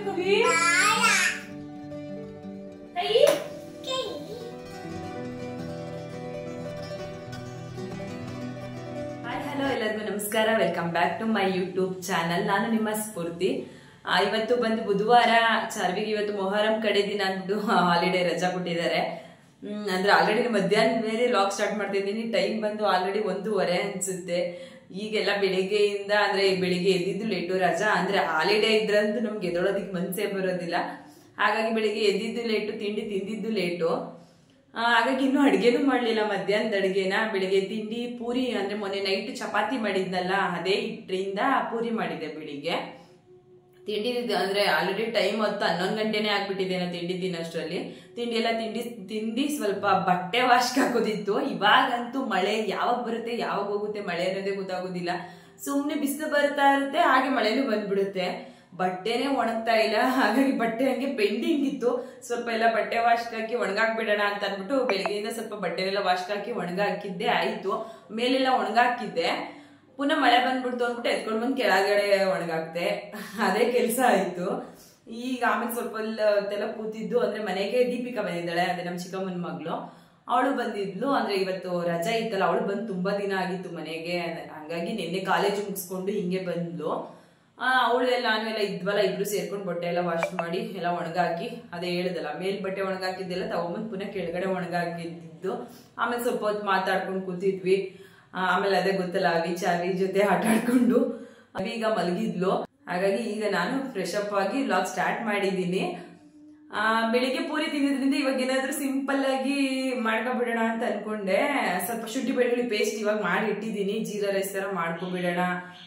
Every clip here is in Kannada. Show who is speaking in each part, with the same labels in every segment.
Speaker 1: ಕವಿ ಹಲೋ ಎಲ್ಲರಿಗೂ ನಮಸ್ಕಾರ. Welcome back to my YouTube channel. ನಾನು ನಿಮ್ಮ ಸ್ಫೂರ್ತಿ. ಇವತ್ತು ಬಂದು ಬುಧವಾರ. ಚಾರ್ವಿಗೆ ಇವತ್ತು ಮೊಹರಂ ಕಡೆ ದಿನ ಅಂದ್ಬಿಟ್ಟು ಹಾಲಿಡೇ ರಜಾ ಕೊಟ್ಟಿದ್ದಾರೆ. ಅಂದ್ರೆ ಆಲ್ರೆಡಿ ಮಧ್ಯಾಹ್ನ ಬೇರೆ ಲಾಗ್ ಸ್ಟಾರ್ಟ್ ಮಾಡ್ತಿದ್ದೀನಿ. ಟೈಮ್ ಬಂದು ಆಲ್ರೆಡಿ 1:30 ಅನ್ಸುತ್ತೆ. ಈಗೆಲ್ಲ ಬೆಳಿಗ್ಗೆಯಿಂದ ಅಂದ್ರೆ ಬೆಳಿಗ್ಗೆ ಎದ್ದಿದ್ದು ಲೇಟು. ರಜಾ ಅಂದ್ರೆ ಹಾಲಿಡೇ ಇದ್ರಂತೂ ನಮ್ಗೆ ಎದೊಳೋದಿಕ್ ಮನ್ಸೇ ಬರೋದಿಲ್ಲ. ಹಾಗಾಗಿ ಬೆಳಿಗ್ಗೆ ಎದ್ದಿದ್ದು ಲೇಟು, ತಿಂಡಿ ತಿಂದಿದ್ದು ಲೇಟು. ಹಾಗಾಗಿ ಇನ್ನೂ ಅಡ್ಗೆನೂ ಮಾಡ್ಲಿಲ್ಲ. ಮಧ್ಯಾಹ್ನದ ಅಡ್ಗೆನ ಬೆಳಿಗ್ಗೆ ತಿಂಡಿ ಪೂರಿ, ಅಂದ್ರೆ ಮೊನ್ನೆ ನೈಟ್ ಚಪಾತಿ ಮಾಡಿದ್ನಲ್ಲ, ಅದೇ ಹಿಟ್ಟಿಂದ ಪೂರಿ ಮಾಡಿದೆ ಬೆಳಿಗ್ಗೆ. ತಿಂಡಿ ಅಂದ್ರೆ ಆಲ್ರೆಡಿ ಟೈಮ್ ಹೊತ್ತು 11 ಗಂಟೆನೇ ಆಗ್ಬಿಟ್ಟಿದೆ ತಿಂಡಿ ತಿನ್ನೋಷ್ಟರಲ್ಲಿ. ತಿಂಡಿ ಎಲ್ಲ ತಿಂಡಿ ಸ್ವಲ್ಪ ಬಟ್ಟೆ ವಾಶ್ಗೆ ಹಾಕೋದಿತ್ತು. ಇವಾಗಂತೂ ಮಳೆ ಯಾವಾಗ ಬರುತ್ತೆ ಯಾವಾಗ ಹೋಗುತ್ತೆ ಮಳೆ ಅನ್ನೋದೇ ಗೊತ್ತಾಗೋದಿಲ್ಲ. ಸುಮ್ನೆ ಬಿಸಿಲು ಬರ್ತಾ ಇರುತ್ತೆ, ಹಾಗೆ ಮಳೆನೂ ಬಂದ್ಬಿಡುತ್ತೆ. ಬಟ್ಟೆನೇ ಒಣಗ್ತಾ ಇಲ್ಲ. ಹಾಗಾಗಿ ಬಟ್ಟೆ ಹಂಗೆ ಪೆಂಡಿಂಗ್ ಇತ್ತು. ಸ್ವಲ್ಪ ಎಲ್ಲ ಬಟ್ಟೆ ವಾಶ್ಗೆ ಹಾಕಿ ಒಣಗಾಕ್ಬಿಡೋಣ ಅಂತ ಅನ್ಬಿಟ್ಟು ಬೆಳಿಗ್ಗೆಯಿಂದ ಸ್ವಲ್ಪ ಬಟ್ಟೆನೆಲ್ಲ ವಾಶ್ಗೆ ಹಾಕಿ ಒಣಗಾಕಿದ್ದೆ ಆಯ್ತು. ಮೇಲೆಲ್ಲ ಒಣಗಾಕಿದ್ದೆ. ಪುನಃ ಮಳೆ ಬಂದ್ಬಿಡ್ತು ಅಂದ್ಬಿಟ್ಟು ಎತ್ಕೊಂಡ್ ಬಂದು ಕೆಳಗಡೆ ಒಣಗಾಕ್ತೆ. ಅದೇ ಕೆಲಸ ಆಯ್ತು. ಈಗ ಆಮೇಲೆ ಸ್ವಲ್ಪ ಹೊತ್ತೆಲ್ಲ ಕೂತಿದ್ದು. ಅಂದ್ರೆ ಮನೆಗೆ ದೀಪಿಕಾ ಬಂದಿದ್ದಾಳೆ, ಅದೇ ನಮ್ಮ ಚಿಕ್ಕಮ್ಮನ ಮಗಳು. ಅವಳು ಬಂದಿದ್ಲು. ಅಂದ್ರೆ ಇವತ್ತು ರಜಾ ಇತ್ತಲ್ಲ, ಅವಳು ಬಂದು ತುಂಬಾ ದಿನ ಆಗಿತ್ತು ಮನೆಗೆ. ಹಂಗಾಗಿ ನಿನ್ನೆ ಕಾಲೇಜ್ ಮುಗಿಸ್ಕೊಂಡು ಹಿಂಗೆ ಬಂದ್ಲು. ಅವಳು ಎಲ್ಲ ನಾನೆಲ್ಲ ಇದ್ವಲ್ಲ, ಇಬ್ರು ಸೇರ್ಕೊಂಡು ಬಟ್ಟೆ ಎಲ್ಲ ವಾಶ್ ಮಾಡಿ ಎಲ್ಲ ಒಣಗಾಕಿ, ಅದೇ ಹೇಳುದಲ್ಲ ಮೇಲ್ ಬಟ್ಟೆ ಒಣಗಾಕಿದ್ದೆಲ್ಲ ತಗೊಂಬಂದು ಪುನಃ ಕೆಳಗಡೆ ಒಣಗಾಕಿದ್ದು. ಆಮೇಲೆ ಸ್ವಲ್ಪ ಹೊತ್ತು ಮಾತಾಡ್ಕೊಂಡು ಕೂತಿದ್ವಿ. ಆಮೇಲೆ ಅದೇ ಗೊತ್ತಲ್ಲ, ಚಾವಿ ಜೊತೆ ಆಟ ಆಡ್ಕೊಂಡು ಈಗ ಮಲಗಿದ್ಲು. ಹಾಗಾಗಿ ಈಗ ನಾನು ಫ್ರೆಶ್ ಅಪ್ ಆಗಿ ವ್ಲಾಗ್ ಸ್ಟಾರ್ಟ್ ಮಾಡಿದ್ದೀನಿ. ಬೆಳಿಗ್ಗೆ ಪೂರಿ ತಿಂದಿದ್ರಿಂದ ಇವಾಗ ಏನಾದ್ರೂ ಸಿಂಪಲ್ ಆಗಿ ಮಾಡ್ಕೊಬಿಡೋಣ ಅಂತ ಅನ್ಕೊಂಡೆ. ಸ್ವಲ್ಪ ಶುಂಠಿ ಬೆಳ್ಳುಳ್ಳಿ ಪೇಸ್ಟ್ ಇವಾಗ ಮಾಡಿ ಇಟ್ಟಿದ್ದೀನಿ. ಜೀರಾ ರೈಸ್ ತರ ಮಾಡ್ಕೊಬಿಡೋಣ.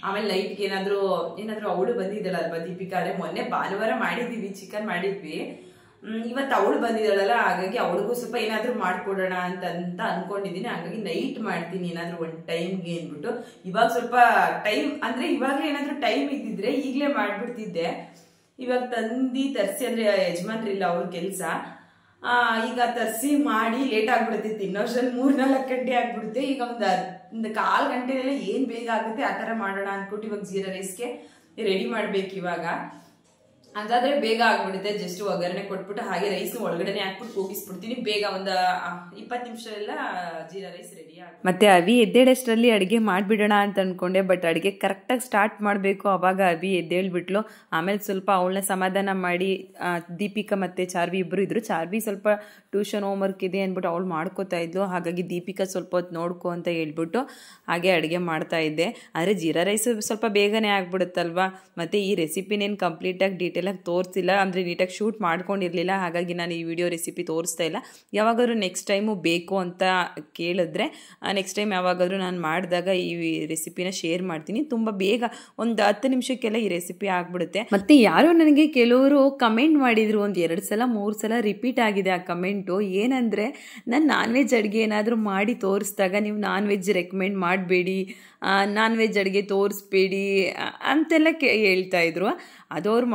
Speaker 1: ಆಮೇಲೆ ನೈಟ್ಗೆ ಏನಾದ್ರೂ ಅವಳು ಬಂದಿದ್ದಾಳ ಅಲ್ವಾ ದೀಪಿಕಾ. ಅದೇ ಮೊನ್ನೆ ಭಾನುವಾರ ಮಾಡಿದೀವಿ, ಚಿಕನ್ ಮಾಡಿದ್ವಿ. ಇವತ್ತು ಅವಳು ಬಂದಿದ್ದಾಳಲ್ಲ, ಹಾಗಾಗಿ ಅವಳಿಗೂ ಸ್ವಲ್ಪ ಏನಾದ್ರೂ ಮಾಡ್ಕೊಡೋಣ ಅಂತ ಅನ್ಕೊಂಡಿದೀನಿ. ಹಾಗಾಗಿ ನೈಟ್ ಮಾಡ್ತೀನಿ ಏನಾದ್ರೂ ಒಂದು ಟೈಮ್ಗೆ ಅಂದ್ಬಿಟ್ಟು. ಇವಾಗ ಸ್ವಲ್ಪ ಟೈಮ್ ಅಂದ್ರೆ ಇವಾಗ್ಲೇ ಏನಾದ್ರೂ ಟೈಮ್ ಇದ್ದಿದ್ರೆ ಈಗ್ಲೇ ಮಾಡ್ಬಿಡ್ತಿದ್ದೆ. ಇವಾಗ ತರ್ಸಿ ಅಂದ್ರೆ ಯಜಮಾನ್ರಿಲ್ಲ, ಅವ್ರ ಕೆಲ್ಸ. ಈಗ ತರ್ಸಿ ಮಾಡಿ ಲೇಟ್ ಆಗ್ಬಿಡುತ್ತೆ. ತಿನ್ನೋಷ್ಟ್ರಲ್ಲಿ 3-4 ಗಂಟೆ ಆಗ್ಬಿಡುತ್ತೆ. ಈಗ ಒಂದು 1/4 ಗಂಟೆನೆಲ್ಲ ಏನ್ ಬೇಗ ಆಗುತ್ತೆ ಆ ತರ ಮಾಡೋಣ ಅನ್ಬಿಟ್ಟು ಇವಾಗ ಜೀರಾ ರೈಸ್ಗೆ ರೆಡಿ ಮಾಡ್ಬೇಕು. ಇವಾಗ ಅದಾದ್ರೆ ಬೇಗ ಆಗ್ಬಿಡುತ್ತೆ. ಜಸ್ಟ್ ಒಗ್ಗರಣೆ ಕೊಟ್ಬಿಟ್ಟು ಹಾಗೆ ರೈಸ್ ಒಳಗಡೆ ಹಾಕ್ಬಿಟ್ಟು ಕೂಗಿಸ್ಬಿಡ್ತೀನಿ. ಬೇಗ ಒಂದು 20 ನಿಮಿಷ ಎಲ್ಲ ಜೀರಾ ರೈಸ್ ರೆಡಿ ಆಗುತ್ತೆ. ಮತ್ತೆ ಅವಿ ಎದ್ದೇಳಷ್ಟರಲ್ಲಿ ಅಡಿಗೆ ಮಾಡ್ಬಿಡೋಣ ಅಂತ ಅನ್ಕೊಂಡೆ. ಬಟ್ ಅಡಿಗೆ ಕರೆಕ್ಟಾಗಿ ಸ್ಟಾರ್ಟ್ ಮಾಡಬೇಕು. ಅವಾಗ ಅವಿ ಎದ್ದೇಳ್ಬಿಟ್ಲು. ಆಮೇಲೆ ಸ್ವಲ್ಪ ಅವಳನ್ನ ಸಮಾಧಾನ ಮಾಡಿ, ದೀಪಿಕಾ ಮತ್ತೆ ಚಾರ್ವಿ ಇಬ್ರು ಇದ್ರು. ಚಾರ್ವಿ ಸ್ವಲ್ಪ ಟ್ಯೂಷನ್ ಹೋಮ್ವರ್ಕ್ ಇದೆ ಅಂದ್ಬಿಟ್ಟು ಅವಳು ಮಾಡ್ಕೋತಾ ಇದ್ಲು. ಹಾಗಾಗಿ ದೀಪಿಕಾ ಸ್ವಲ್ಪ ಹೊತ್ತು ನೋಡ್ಕೊ ಅಂತ ಹೇಳ್ಬಿಟ್ಟು ಹಾಗೆ ಅಡುಗೆ ಮಾಡ್ತಾ ಇದ್ದೆ. ಆದರೆ ಜೀರಾ ರೈಸ್ ಸ್ವಲ್ಪ ಬೇಗನೆ ಆಗ್ಬಿಡುತ್ತಲ್ವಾ. ಮತ್ತೆ ಈ ರೆಸಿಪಿನೇನು ಕಂಪ್ಲೀಟಾಗಿ ಡೀಟೇಲ್ ತೋರಿಸಿಲ್ಲ, ಅಂದ್ರೆ ನೀಟಾಗಿ ಶೂಟ್ ಮಾಡ್ಕೊಂಡಿರ್ಲಿಲ್ಲ. ಹಾಗಾಗಿ ನಾನು ಈ ವಿಡಿಯೋ ರೆಸಿಪಿ ತೋರಿಸ್ತಾ ಇಲ್ಲ. ಯಾವಾಗಾದ್ರೂ ನೆಕ್ಸ್ಟ್ ಟೈಮು ಬೇಕು ಅಂತ ಕೇಳಿದ್ರೆ ನೆಕ್ಸ್ಟ್ ಟೈಮ್ ಯಾವಾಗಾದ್ರೂ ನಾನು ಮಾಡಿದಾಗ ಈ ರೆಸಿಪಿನ ಶೇರ್ ಮಾಡ್ತೀನಿ. ತುಂಬ ಬೇಗ ಒಂದು 10 ನಿಮಿಷಕ್ಕೆಲ್ಲ ಈ ರೆಸಿಪಿ ಆಗ್ಬಿಡುತ್ತೆ. ಮತ್ತೆ ಯಾರೋ ನನಗೆ ಕೆಲವರು ಕಮೆಂಟ್ ಮಾಡಿದ್ರು, ಒಂದು 2 ಸಲ 3 ಸಲ ರಿಪೀಟ್ ಆಗಿದೆ ಆ ಕಮೆಂಟು. ಏನಂದರೆ, ನಾನು ನಾನ್ ವೆಜ್ ಅಡುಗೆ ಏನಾದರೂ ಮಾಡಿ ತೋರಿಸಿದಾಗ ನೀವು ನಾನ್ ವೆಜ್ ರೆಕಮೆಂಡ್ ಮಾಡಬೇಡಿ, ನಾನ್ ವೆಜ್ ಅಡುಗೆ ತೋರಿಸ್ಬೇಡಿ ಅಂತೆಲ್ಲ ಹೇಳ್ತಾ ಇದ್ರು. ಅದವ್ರು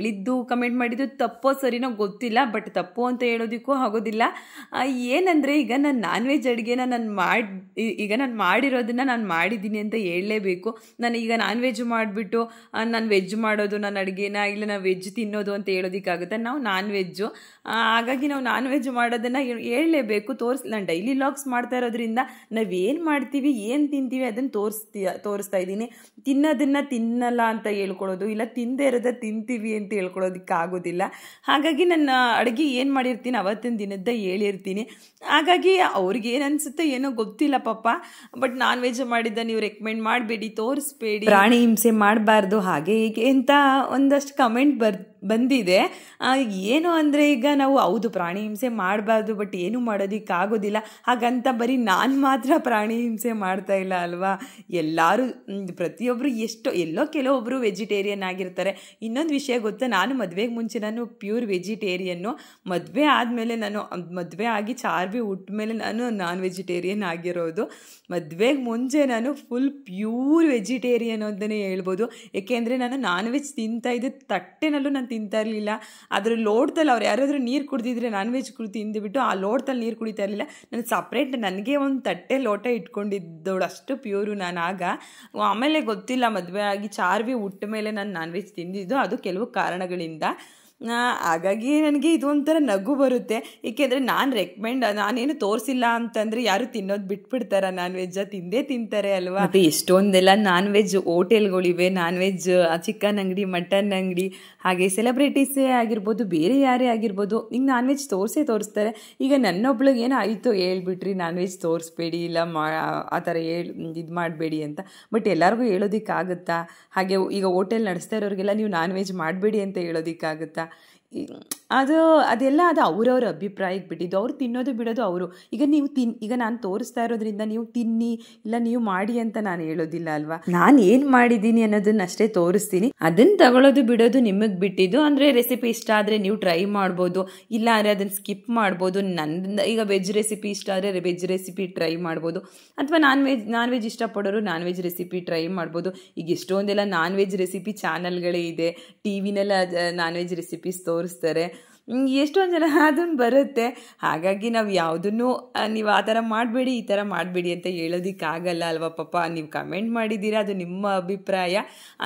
Speaker 1: ಹೇಳಿದ್ದು ಕಮೆಂಟ್ ಮಾಡಿದ್ದು ತಪ್ಪೋ ಸರಿನೋ ಗೊತ್ತಿಲ್ಲ. ಬಟ್ ತಪ್ಪು ಅಂತ ಹೇಳೋದಕ್ಕೂ ಆಗೋದಿಲ್ಲ. ಏನಂದರೆ, ಈಗ ನಾನು ನಾನ್ ವೆಜ್ ಅಡುಗೆನ ನಾನು ಮಾಡಿರೋದನ್ನ ನಾನು ಮಾಡಿದ್ದೀನಿ ಅಂತ ಹೇಳಲೇಬೇಕು. ನಾನು ಈಗ ನಾನ್ ವೆಜ್ ಮಾಡಿಬಿಟ್ಟು ನಾನು ವೆಜ್ ಮಾಡೋದು ನನ್ನ ಅಡುಗೆನ, ಇಲ್ಲ ನಾವು ವೆಜ್ ತಿನ್ನೋದು ಅಂತ ಹೇಳೋದಕ್ಕಾಗುತ್ತೆ. ನಾವು ನಾನ್ ವೆಜ್ಜು, ಹಾಗಾಗಿ ನಾವು ನಾನ್ ವೆಜ್ ಮಾಡೋದನ್ನು ಹೇಳಲೇಬೇಕು. ನಾನು ಡೈಲಿ ವ್ಲಾಗ್ಸ್ ಮಾಡ್ತಾ ಇರೋದ್ರಿಂದ ನಾವೇನು ಮಾಡ್ತೀವಿ ಏನು ತಿಂತೀವಿ ಅದನ್ನು ತೋರಿಸ್ತಾ ಇದ್ದೀನಿ. ತಿನ್ನೋದನ್ನು ತಿನ್ನಲ್ಲ ಅಂತ ಹೇಳ್ಕೊಳ್ಳೋದು, ಇಲ್ಲ ತಿಂದೇ ಇರೋದ ತಿಂತೀವಿ ಅಂತ ಹೇಳ್ಕೊಳ್ಳೋದಕ್ಕಾಗೋದಿಲ್ಲ. ಹಾಗಾಗಿ ನನ್ನ ಅಡುಗೆ ಏನು ಮಾಡಿರ್ತೀನಿ ಅವತ್ತಿನ ದಿನದ ಹೇಳಿರ್ತೀನಿ. ಹಾಗಾಗಿ ಅವ್ರಿಗೆ ಏನು ಅನಿಸುತ್ತೆ ಏನೋ ಗೊತ್ತಿಲ್ಲ ಪಾಪ. ಬಟ್ ನಾನ್ ವೆಜ್ ಮಾಡಿದ್ದ ನೀವು ರೆಕಮೆಂಡ್ ಮಾಡಬೇಡಿ, ತೋರಿಸ್ಬೇಡಿ, ಪ್ರಾಣಿ ಹಿಂಸೆ ಮಾಡಬಾರ್ದು ಹಾಗೆ ಹೀಗೆ ಅಂತ ಒಂದಷ್ಟು ಕಮೆಂಟ್ ಬಂದಿದೆ. ಏನು ಅಂದರೆ, ಈಗ ನಾವು ಹೌದು ಪ್ರಾಣಿ ಹಿಂಸೆ ಮಾಡಬಾರ್ದು, ಬಟ್ ಏನು ಮಾಡೋದಕ್ಕಾಗೋದಿಲ್ಲ. ಹಾಗಂತ ಬರೀ ನಾನು ಮಾತ್ರ ಪ್ರಾಣಿ ಹಿಂಸೆ ಮಾಡ್ತಾ ಇಲ್ಲ ಅಲ್ವಾ. ಎಲ್ಲರೂ ಪ್ರತಿಯೊಬ್ಬರು ಎಲ್ಲೋ ಕೆಲವೊಬ್ಬರು ವೆಜಿಟೇರಿಯನ್ ಆಗಿರ್ತಾರೆ. ಇನ್ನೊಂದು ವಿಷಯ ಗೊತ್ತಾ, ನಾನು ಮದುವೆಗೆ ಮುಂಚೆ ನಾನು ಪ್ಯೂರ್ ವೆಜಿಟೇರಿಯನ್ನು. ಮದುವೆ ಆದಮೇಲೆ ಮದುವೆ ಆಗಿ ಚಾರ್ವಿ ಹುಟ್ಟ ಮೇಲೆ ನಾನು ನಾನ್ ವೆಜಿಟೇರಿಯನ್ ಆಗಿರೋದು. ಮದುವೆಗೆ ಮುಂಚೆ ನಾನು ಫುಲ್ ಪ್ಯೂರ್ ವೆಜಿಟೇರಿಯನ್ ಅಂತಲೇ ಹೇಳ್ಬೋದು. ಏಕೆಂದರೆ ನಾನು ನಾನ್ ವೆಜ್ ತಿಂತಾ ಇದ್ದ ತಟ್ಟೆನಲ್ಲೂ ನಾನು ತಿಂತಾ ಇರಲಿಲ್ಲ. ಅದ್ರ ಲೋಟದಲ್ಲಿ ಅವ್ರು ಯಾರಾದರೂ ನೀರು ಕುಡಿದಿದ್ರೆ ನಾನ್ ವೆಜ್ ತಿಂದುಬಿಟ್ಟು ಆ ಲೋಟದಲ್ಲಿ ನೀರು ಕುಡಿತಾ ಇರಲಿಲ್ಲ. ನಾನು ಸಪ್ರೇಟ್ ನನಗೆ ಒಂದು ತಟ್ಟೆ ಲೋಟ ಇಟ್ಕೊಂಡಿದ್ದವಳು, ಅಷ್ಟು ಪ್ಯೂರು ನಾನು ಆಗ. ಆಮೇಲೆ ಗೊತ್ತಿಲ್ಲ, ಮದುವೆ ಆಗಿ ಚಾರ್ವಿ ಹುಟ್ಟ ಮೇಲೆ ನಾನು ನಾನ್ ವೆಜ್ ತಿಂದಿದ್ದು, ಅದು ಕೆಲವು ಕಾರಣಗಳಿಂದ. ಹಾಗಾಗಿ ನನಗೆ ಇದು ಒಂಥರ ನಗು ಬರುತ್ತೆ. ಏಕೆಂದರೆ ನಾನೇನು ತೋರಿಸಿಲ್ಲ ಅಂತಂದರೆ ಯಾರು ತಿನ್ನೋದು ಬಿಟ್ಬಿಡ್ತಾರ? ನಾನ್ ವೆಜ್ಜ ತಿಂದೇ ತಿಂತಾರೆ ಅಲ್ವಾ. ಮತ್ತು ಎಷ್ಟೊಂದೆಲ್ಲ ನಾನ್ ವೆಜ್ ಹೋಟೆಲ್ಗಳಿವೆ, ನಾನ್ ವೆಜ್ ಚಿಕನ್ ಅಂಗಡಿ, ಮಟನ್ ಅಂಗಡಿ, ಹಾಗೆ ಸೆಲೆಬ್ರಿಟೀಸೇ ಆಗಿರ್ಬೋದು, ಬೇರೆ ಯಾರೇ ಆಗಿರ್ಬೋದು, ಈಗ ನಾನ್ ವೆಜ್ ತೋರಿಸ್ತಾರೆ. ಈಗ ನನ್ನೊಬ್ಳಿಗೆ ಏನೋ ಆಯಿತು ಹೇಳ್ಬಿಟ್ರಿ ನಾನ್ ವೆಜ್ ತೋರಿಸ್ಬೇಡಿ, ಇಲ್ಲ ಆ ಥರ ಇದು ಮಾಡಬೇಡಿ ಅಂತ. ಬಟ್ ಎಲ್ಲರಿಗೂ ಹೇಳೋದಕ್ಕಾಗುತ್ತಾ? ಹಾಗೆ ಈಗ ಹೋಟೆಲ್ ನಡೆಸ್ತಾ ಇರೋರಿಗೆಲ್ಲ ನೀವು ನಾನ್ ವೆಜ್ ಮಾಡಬೇಡಿ ಅಂತ ಹೇಳೋದಕ್ಕಾಗುತ್ತಾ? ಅದೆಲ್ಲ ಅವ್ರವ್ರ ಅಭಿಪ್ರಾಯಕ್ಕೆ ಬಿಟ್ಟಿದ್ದು. ಅವ್ರು ತಿನ್ನೋದು ಬಿಡೋದು ಅವರು. ಈಗ ನಾನು ತೋರಿಸ್ತಾ ಇರೋದ್ರಿಂದ ನೀವು ತಿನ್ನಿ, ಇಲ್ಲ ನೀವು ಮಾಡಿ ಅಂತ ನಾನು ಹೇಳೋದಿಲ್ಲ ಅಲ್ವಾ. ನಾನು ಏನು ಮಾಡಿದ್ದೀನಿ ಅನ್ನೋದನ್ನ ಅಷ್ಟೇ ತೋರಿಸ್ತೀನಿ. ಅದನ್ನು ತಗೊಳ್ಳೋದು ಬಿಡೋದು ನಿಮಗೆ ಬಿಟ್ಟಿದ್ದು. ಅಂದರೆ ರೆಸಿಪಿ ಇಷ್ಟ ಆದರೆ ನೀವು ಟ್ರೈ ಮಾಡ್ಬೋದು, ಇಲ್ಲ ಅಂದರೆ ಅದನ್ನು ಸ್ಕಿಪ್ ಮಾಡ್ಬೋದು. ಈಗ ವೆಜ್ ರೆಸಿಪಿ ಇಷ್ಟ ಆದರೆ ವೆಜ್ ರೆಸಿಪಿ ಟ್ರೈ ಮಾಡ್ಬೋದು, ಅಥವಾ ನಾನ್ ವೆಜ್ ಇಷ್ಟಪಡೋರು ನಾನ್ ವೆಜ್ ರೆಸಿಪಿ ಟ್ರೈ ಮಾಡ್ಬೋದು. ಈಗ ಎಷ್ಟೊಂದೆಲ್ಲ ನಾನ್ ವೆಜ್ ರೆಸಿಪಿ ಚಾನಲ್ಗಳೇ ಇದೆ, ಟಿ ವಿನೆಲ್ಲ ನಾನ್ ವೆಜ್ ರೆಸಿಪೀಸ್ ತೋರಿಸ್ತಾರೆ. ಎಷ್ಟೊಂದು ಜನ ಅದನ್ನು ಬರುತ್ತೆ. ಹಾಗಾಗಿ ನಾವು ಯಾವುದನ್ನು ನೀವು ಆ ಥರ ಮಾಡಬೇಡಿ, ಈ ಥರ ಮಾಡಬೇಡಿ ಅಂತ ಹೇಳೋದಕ್ಕಾಗಲ್ಲ ಅಲ್ವಾ. ಪಾಪ ನೀವು ಕಮೆಂಟ್ ಮಾಡಿದ್ದೀರಾ, ಅದು ನಿಮ್ಮ ಅಭಿಪ್ರಾಯ.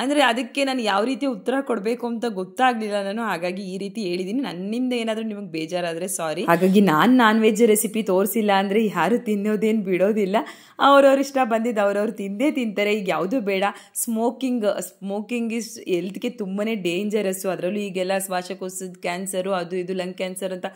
Speaker 1: ಅಂದರೆ ಅದಕ್ಕೆ ನಾನು ಯಾವ ರೀತಿ ಉತ್ತರ ಕೊಡಬೇಕು ಅಂತ ಗೊತ್ತಾಗಲಿಲ್ಲ ನಾನು, ಹಾಗಾಗಿ ಈ ರೀತಿ ಹೇಳಿದ್ದೀನಿ. ನನ್ನಿಂದ ಏನಾದರೂ ನಿಮಗೆ ಬೇಜಾರಾದರೆ ಸಾರಿ. ಹಾಗಾಗಿ ನಾನು ನಾನ್ ವೆಜ್ ರೆಸಿಪಿ ತೋರಿಸಿಲ್ಲ ಅಂದರೆ ಯಾರು ತಿನ್ನೋದೇನು ಬಿಡೋದಿಲ್ಲ. ಅವ್ರವ್ರ ಇಷ್ಟ ಬಂದಿದ್ದು ಅವ್ರವ್ರು ತಿಂದೇ ತಿಂತಾರೆ. ಈಗ ಯಾವುದು ಬೇಡ. ಸ್ಮೋಕಿಂಗ್ ಇಸ್ ಹೆಲ್ತ್ಗೆ ತುಂಬಾ ಡೇಂಜರಸ್ಸು. ಅದರಲ್ಲೂ ಈಗೆಲ್ಲ ಶ್ವಾಸಕೋಶದ ಕ್ಯಾನ್ಸರು, ಅದು ಇದು ಲಂಗ್ ಕ್ಯಾನ್ಸರ್ ಅಂತ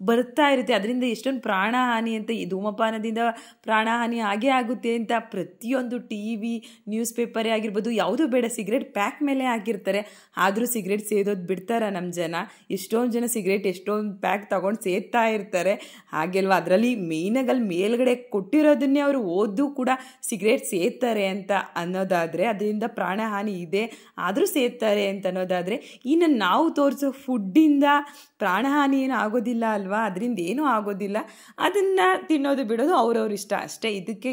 Speaker 1: ಬರ್ತಾ ಇರುತ್ತೆ. ಅದರಿಂದ ಎಷ್ಟೊಂದು ಪ್ರಾಣಹಾನಿ ಅಂತ, ಈ ಧೂಮಪಾನದಿಂದ ಪ್ರಾಣಹಾನಿ ಆಗೇ ಆಗುತ್ತೆ ಅಂತ ಪ್ರತಿಯೊಂದು TV, ನ್ಯೂಸ್ ಪೇಪರೇ ಆಗಿರ್ಬೋದು, ಯಾವುದು ಬೇಡ, ಸಿಗರೇಟ್ ಪ್ಯಾಕ್ ಮೇಲೆ ಹಾಕಿರ್ತಾರೆ. ಆದರೂ ಸಿಗರೇಟ್ ಸೇದೋದು ಬಿಡ್ತಾರ ನಮ್ಮ ಜನ? ಎಷ್ಟೊಂದು ಜನ ಸಿಗರೇಟ್ ಎಷ್ಟೊಂದು ಪ್ಯಾಕ್ ತಗೊಂಡು ಸೇದ್ತಾ ಇರ್ತಾರೆ. ಹಾಗೆಲ್ವಾ, ಅದರಲ್ಲಿ ಮೇಯ್ನಾಗಿ ಅಲ್ಲಿ ಮೇಲ್ಗಡೆ ಕೊಟ್ಟಿರೋದನ್ನೇ ಅವರು ಓದು ಕೂಡ ಸಿಗರೇಟ್ ಸೇದ್ತಾರೆ ಅಂತ ಅನ್ನೋದಾದರೆ, ಅದರಿಂದ ಪ್ರಾಣಹಾನಿ ಇದೆ ಆದರೂ ಸೇದ್ತಾರೆ ಅಂತ ಅನ್ನೋದಾದರೆ, ಇನ್ನು ನಾವು ತೋರಿಸೋ ಫುಡ್ಡಿಂದ ಪ್ರಾಣಹಾನಿ ಏನು ಆಗೋದಿಲ್ಲ ಅಲ್ವಾ. ಅದರಿಂದ ಏನೂ ಆಗೋದಿಲ್ಲ. ಅದನ್ನು ತಿನ್ನೋದು ಬಿಡೋದು ಅವ್ರವ್ರ ಇಷ್ಟ ಅಷ್ಟೇ.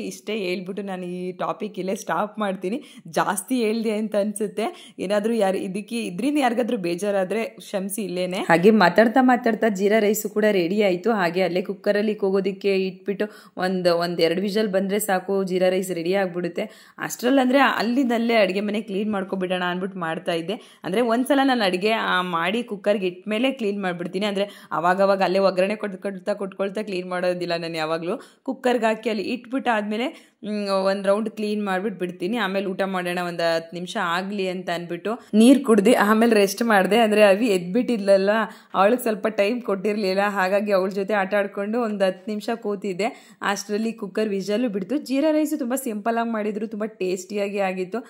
Speaker 1: ಇಷ್ಟೇ ಹೇಳ್ಬಿಟ್ಟು ನಾನು ಈ ಟಾಪಿಕ್ ಇಲ್ಲೇ ಸ್ಟಾಪ್ ಮಾಡ್ತೀನಿ. ಜಾಸ್ತಿ ಹೇಳಿದೆ ಅಂತ ಅನಿಸುತ್ತೆ. ಏನಾದರೂ ಇದರಿಂದ ಯಾರಿಗಾದ್ರೂ ಬೇಜಾರಾದರೆ ಕ್ಷಮಿಸಿ ಇಲ್ಲೇನೆ. ಹಾಗೆ ಮಾತಾಡ್ತಾ ಜೀರಾ ರೈಸು ಕೂಡ ರೆಡಿ ಆಯಿತು. ಹಾಗೆ ಅಲ್ಲೇ ಕುಕ್ಕರಲ್ಲಿ ಕೂಗೋದಕ್ಕೆ ಇಟ್ಬಿಟ್ಟು ಒಂದು 2 ವಿಷಲ್ ಬಂದರೆ ಸಾಕು, ಜೀರಾ ರೈಸ್ ರೆಡಿ ಆಗಿಬಿಡುತ್ತೆ. ಅಷ್ಟರಲ್ಲಂದರೆ ಅಲ್ಲಿಂದಲ್ಲೇ ಅಡುಗೆ ಮನೆ ಕ್ಲೀನ್ ಮಾಡ್ಕೊಬಿಡೋಣ ಅಂದ್ಬಿಟ್ಟು ಮಾಡ್ತಾ ಇದ್ದೆ. ಅಂದರೆ ಒಂದ್ಸಲ ನಾನು ಅಡುಗೆ ಮಾಡಿ ಕುಕ್ಕರ್ಗೆ ಇಟ್ಮೇಲೆ ಕ್ಲೀನ್ ಮಾಡಿಬಿಡ್ತೀನಿ. ಅಂದರೆ ಅವಾಗವಾಗ ಅಲ್ಲೇ ಒಗ್ಗರಣೆ ಕೊಟ್ಕೊಳ್ತಾ ಕ್ಲೀನ್ ಮಾಡೋದಿಲ್ಲ ನಾನು. ಯಾವಾಗಲೂ ಕುಕ್ಕರ್ಗೆ ಹಾಕಿ ಅಲ್ಲಿ ಇಟ್ಬಿಟ್ಟು ಆದಮೇಲೆ ಒಂದು ರೌಂಡ್ ಕ್ಲೀನ್ ಮಾಡಿಬಿಟ್ಟು ಬಿಡ್ತೀನಿ. ಆಮೇಲೆ ಊಟ ಮಾಡೋಣ, ಒಂದು 10 ನಿಮಿಷ ಆಗಲಿ ಅಂತ ಅಂದ್ಬಿಟ್ಟು ನೀರು ಕುಡ್ದು ಆಮೇಲೆ ರೆಸ್ಟ್ ಮಾಡಿದೆ. ಅಂದರೆ ಅವಿ ಎದ್ಬಿಟ್ಟಿದ್ಲಲ್ಲ, ಅವಳಿಗೆ ಸ್ವಲ್ಪ ಟೈಮ್ ಕೊಟ್ಟಿರಲಿಲ್ಲ. ಹಾಗಾಗಿ ಅವಳ ಜೊತೆ ಆಟ ಆಡಿಕೊಂಡು ಒಂದು 10 ನಿಮಿಷ ಕೂತಿದ್ದೆ. ಅಷ್ಟರಲ್ಲಿ ಕುಕ್ಕರ್ ವಿಷಲು ಬಿಡ್ತು. ಜೀರಾ ರೈಸು ತುಂಬ ಸಿಂಪಲಾಗಿ ಮಾಡಿದ್ರು, ತುಂಬ ಟೇಸ್ಟಿಯಾಗಿ ಆಗಿತ್ತು.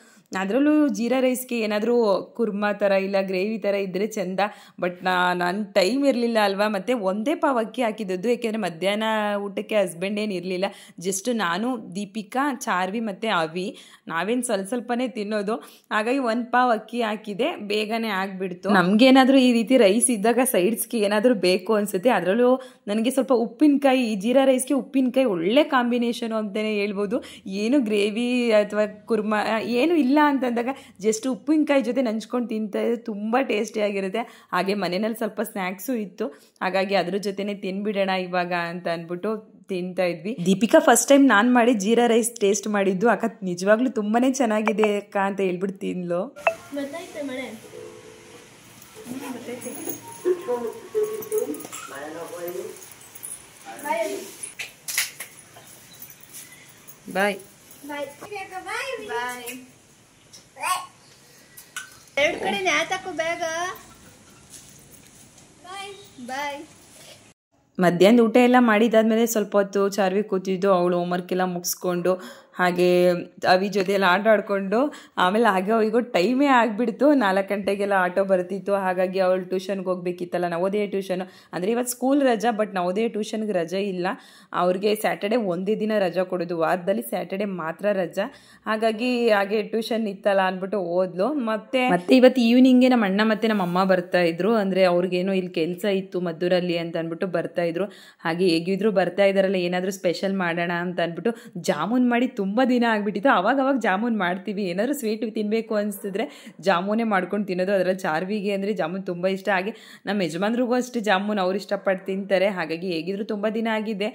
Speaker 1: ಅದರಲ್ಲೂ ಜೀರಾ ರೈಸ್ಗೆ ಏನಾದರೂ ಕುರ್ಮಾ ಥರ ಇಲ್ಲ ಗ್ರೇವಿ ಥರ ಇದ್ದರೆ ಚೆಂದ. ಬಟ್ ನನ್ನ ಟೈಮ್ ಇರಲಿಲ್ಲ ಅಲ್ವಾ. ಮತ್ತು ಒಂದೇ ಪಾವ್ ಅಕ್ಕಿ ಹಾಕಿದ್ದದ್ದು, ಏಕೆಂದರೆ ಮಧ್ಯಾಹ್ನ ಊಟಕ್ಕೆ ಹಸ್ಬೆಂಡ್ ಏನು ಇರಲಿಲ್ಲ. ಜಸ್ಟ್ ನಾನು, ದೀಪಿಕಾ, ಚಾರ್ವಿ ಮತ್ತು ಅವಿ ನಾವೇನು ಸ್ವಲ್ಪನೇ ತಿನ್ನೋದು. ಹಾಗಾಗಿ 1 ಪಾವ್ ಅಕ್ಕಿ ಹಾಕಿದೆ, ಬೇಗನೆ ಆಗಿಬಿಡ್ತು. ನಮಗೇನಾದರೂ ಈ ರೀತಿ ರೈಸ್ ಇದ್ದಾಗ ಸೈಡ್ಸ್ಗೆ ಏನಾದರೂ ಬೇಕು ಅನಿಸುತ್ತೆ. ಅದರಲ್ಲೂ ನನಗೆ ಸ್ವಲ್ಪ ಉಪ್ಪಿನಕಾಯಿ, ಈ ಜೀರಾ ರೈಸ್ಗೆ ಉಪ್ಪಿನಕಾಯಿ ಒಳ್ಳೆ ಕಾಂಬಿನೇಷನು ಅಂತಲೇ ಹೇಳ್ಬೋದು. ಏನು ಗ್ರೇವಿ ಅಥವಾ ಕುರ್ಮಾ ಏನೂ ಇಲ್ಲ ಅಂತಂದಾಗ ಜಸ್ಟ್ ಉಪ್ಪಿನಕಾಯಿ ಜೊತೆ ನಂಚ್ಕೊಂಡು ತಿಂತಾ ಇದ್ರೆ ತುಂಬ ಟೇಸ್ಟಿಯಾಗಿರುತ್ತೆ. ಹಾಗೆ ಮನೆಯಲ್ಲಿ ಸ್ವಲ್ಪ ಸ್ನ್ಯಾಕ್ಸು ಇತ್ತು, ಹಾಗಾಗಿ ಅದ್ರ ಜೊತೆನೇ ತಿನ್ಬಿಡೋಣ ಇವಾಗ ಅಂತ ಅಂದ್ಬಿಟ್ಟು ತಿಂತಾ ಇದ್ವಿ. ದೀಪಿಕಾ ಫಸ್ಟ್ ಟೈಮ್ ನಾನು ಮಾಡಿ ಜೀರಾ ರೈಸ್ ಟೇಸ್ಟ್ ಮಾಡಿದ್ದು. ಅಕ್ಕ ನಿಜವಾಗ್ಲೂ ತುಂಬಾನೇ ಚೆನ್ನಾಗಿದೆ ಅಕ್ಕ ಅಂತ ಹೇಳ್ಬಿಟ್ಟು ತಿನ್ಲು. ಬಾಯ್ ಬಾಯ್. ಎರಡು ಕಡೆ ನ್ಯಾತಕ್ಕೂ ಬೇಗ ಬಾಯ್. ಮಧ್ಯಾಹ್ನದ ಊಟ ಎಲ್ಲ ಮಾಡಿದಾದ್ಮೇಲೆ ಸ್ವಲ್ಪ ಹೊತ್ತು ಚಾರ್ವಿ ಕೂತಿದ್ದು. ಅವಳು ಹೋಮ್ವರ್ಕ್ ಎಲ್ಲ ಮುಗಿಸ್ಕೊಂಡು ಹಾಗೆ ಅವಿ ಜೊತೆಯೆಲ್ಲ ಆಟ ಆಡಿಕೊಂಡು ಆಮೇಲೆ ಹಾಗೆ ಈಗ ಟೈಮೇ ಆಗಿಬಿಡ್ತು. 4 ಗಂಟೆಗೆಲ್ಲ ಆಟೋ ಬರ್ತಿತ್ತು. ಹಾಗಾಗಿ ಅವಳು ಟ್ಯೂಷನ್ಗೆ ಹೋಗ್ಬೇಕಿತ್ತಲ್ಲ, ನವೋದಯ ಟ್ಯೂಷನು. ಅಂದರೆ ಇವತ್ತು ಸ್ಕೂಲ್ ರಜಾ, ಬಟ್ ನವೋದಯ ಟ್ಯೂಷನ್ಗೆ ರಜೆ ಇಲ್ಲ. ಅವ್ರಿಗೆ ಸ್ಯಾಟರ್ಡೆ ಒಂದೇ ದಿನ ರಜಾ ಕೊಡೋದು, ವಾರದಲ್ಲಿ ಸ್ಯಾಟರ್ಡೆ ಮಾತ್ರ ರಜಾ. ಹಾಗಾಗಿ ಹಾಗೆ ಟ್ಯೂಷನ್ ಇತ್ತಲ್ಲ ಅಂದ್ಬಿಟ್ಟು ಓದ್ಲು. ಮತ್ತೆ ಇವತ್ತು ಈವ್ನಿಂಗ್ಗೆ ನಮ್ಮ ಅಣ್ಣ ಮತ್ತು ನಮ್ಮ ಅಮ್ಮ ಬರ್ತಾಯಿದ್ರು. ಅಂದರೆ ಅವ್ರಿಗೇನೋ ಇಲ್ಲಿ ಕೆಲಸ ಇತ್ತು ಮದ್ದೂರಲ್ಲಿ ಅಂತ ಅಂದ್ಬಿಟ್ಟು ಬರ್ತಾಯಿದ್ರು. ಹಾಗೆ ಹೇಗಿದ್ರು ಬರ್ತಾ ಇದ್ದಾರಲ್ಲ, ಏನಾದರೂ ಸ್ಪೆಷಲ್ ಮಾಡೋಣ ಅಂತ ಅಂದ್ಬಿಟ್ಟು ಜಾಮೂನ್ ಮಾಡಿ ತುಂಬ ದಿನ ಆಗಿಬಿಟ್ಟಿತ್ತು. ಅವಾಗ ಜಾಮೂನ್ ಮಾಡ್ತೀವಿ, ಏನಾದರೂ ಸ್ವೀಟ್ ತಿನ್ನಬೇಕು ಅನಿಸ್ತಿದ್ರೆ ಜಾಮೂನೇ ಮಾಡ್ಕೊಂಡು ತಿನ್ನೋದು. ಅದರಲ್ಲಿ ಚಾರ್ವಿಗೆ ಅಂದರೆ ಜಾಮೂನ್ ತುಂಬ ಇಷ್ಟ. ಹಾಗೆ ನಮ್ಮ ಯಜಮಾನ್ರಿಗೂ ಅಷ್ಟೇ ಜಾಮೂನ್ ಅವ್ರು ಇಷ್ಟಪಟ್ಟು ತಿಂತಾರೆ. ಹಾಗಾಗಿ ಹೇಗಿದ್ರು ತುಂಬ ದಿನ ಆಗಿದೆ,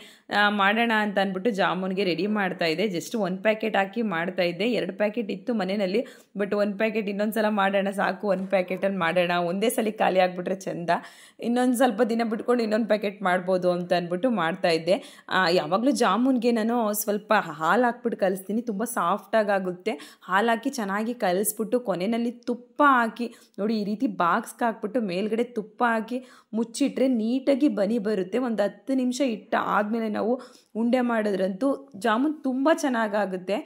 Speaker 1: ಮಾಡೋಣ ಅಂತ ಅಂದ್ಬಿಟ್ಟು ಜಾಮೂನ್ಗೆ ರೆಡಿ ಮಾಡ್ತಾಯಿದ್ದೆ. ಜಸ್ಟ್ 1 ಪ್ಯಾಕೆಟ್ ಹಾಕಿ ಮಾಡ್ತಾಯಿದ್ದೆ. 2 ಪ್ಯಾಕೆಟ್ ಇತ್ತು ಮನೆಯಲ್ಲಿ, ಬಟ್ 1 ಪ್ಯಾಕೆಟ್ ಇನ್ನೊಂದು ಸಲ ಮಾಡೋಣ ಸಾಕು, 1 ಪ್ಯಾಕೆಟಲ್ಲಿ ಮಾಡೋಣ, ಒಂದೇ ಸಲ ಖಾಲಿ ಆಗಿಬಿಟ್ರೆ ಚೆಂದ, ಇನ್ನೊಂದು ಸ್ವಲ್ಪ ದಿನ ಬಿಟ್ಕೊಂಡು ಇನ್ನೊಂದು ಪ್ಯಾಕೆಟ್ ಮಾಡ್ಬೋದು ಅಂತ ಅಂದ್ಬಿಟ್ಟು ಮಾಡ್ತಾಯಿದ್ದೆ. ಯಾವಾಗಲೂ ಜಾಮೂನ್ಗೆ ನಾನು ಸ್ವಲ್ಪ ಹಾಲು ಹಾಕ್ಬಿಟ್ಟು ಕಲಿಸ್ತೀನಿ, ತುಂಬ ಸಾಫ್ಟಾಗಿ ಆಗುತ್ತೆ. ಹಾಲು ಹಾಕಿ ಚೆನ್ನಾಗಿ ಕಲಿಸ್ಬಿಟ್ಟು ಕೊನೆಯಲ್ಲಿ ತುಪ್ಪ ಹಾಕಿ ನೋಡಿ, ಈ ರೀತಿ ಬಾಕ್ಸ್ಗೆ ಹಾಕ್ಬಿಟ್ಟು ಮೇಲ್ಗಡೆ ತುಪ್ಪ ಹಾಕಿ ಮುಚ್ಚಿಟ್ರೆ ನೀಟಾಗಿ ಬನಿ ಬರುತ್ತೆ. ಒಂದು 10 ನಿಮಿಷ ಇಟ್ಟ ಆದಮೇಲೆ ನಾವು ಉಂಡೆ ಮಾಡಿದ್ರಂತೂ ಜಾಮೂನ್ ತುಂಬ ಚೆನ್ನಾಗಾಗುತ್ತೆ.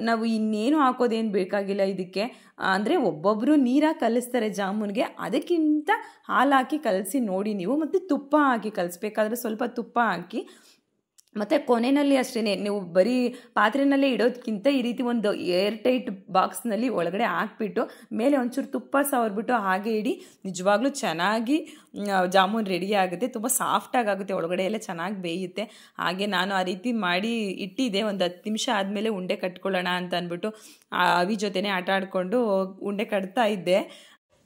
Speaker 1: ನಾವು ಇನ್ನೇನು ಹಾಕೋದೇನು ಬೇಕಾಗಿಲ್ಲ ಇದಕ್ಕೆ. ಅಂದರೆ ಒಬ್ಬೊಬ್ಬರು ನೀರಾಗಿ ಕಲಿಸ್ತಾರೆ ಜಾಮೂನ್ಗೆ, ಅದಕ್ಕಿಂತ ಹಾಲು ಹಾಕಿ ಕಲಸಿ ನೋಡಿ ನೀವು. ಮತ್ತು ತುಪ್ಪ ಹಾಕಿ ಕಲಿಸ್ಬೇಕಾದ್ರೆ ಸ್ವಲ್ಪ ತುಪ್ಪ ಹಾಕಿ, ಮತ್ತು ಕೊನೆಯಲ್ಲಿ ಅಷ್ಟೇ ನೀವು ಬರೀ ಪಾತ್ರೆನಲ್ಲೇ ಇಡೋದಕ್ಕಿಂತ ಈ ರೀತಿ ಒಂದು ಏರ್ ಟೈಟ್ ಬಾಕ್ಸ್ನಲ್ಲಿ ಒಳಗಡೆ ಹಾಕ್ಬಿಟ್ಟು ಮೇಲೆ ಒಂಚೂರು ತುಪ್ಪ ಸವರ್ಬಿಟ್ಟು ಹಾಗೆ ಇಡಿ. ನಿಜವಾಗ್ಲೂ ಚೆನ್ನಾಗಿ ಜಾಮೂನ್ ರೆಡಿ ಆಗುತ್ತೆ, ತುಂಬ ಸಾಫ್ಟಾಗಿ ಆಗುತ್ತೆ, ಒಳಗಡೆ ಎಲ್ಲ ಚೆನ್ನಾಗಿ ಬೇಯುತ್ತೆ. ಹಾಗೆ ನಾನು ಆ ರೀತಿ ಮಾಡಿ ಇಟ್ಟಿದ್ದೆ. ಒಂದು 10 ನಿಮಿಷ ಆದಮೇಲೆ ಉಂಡೆ ಕಟ್ಕೊಳ್ಳೋಣ ಅಂತ ಅಂದ್ಬಿಟ್ಟು ಅವಿ ಜೊತೆನೇ ಆಟ ಆಡಿಕೊಂಡು ಉಂಡೆ ಕಟ್ತಾ ಇದ್ದೆ.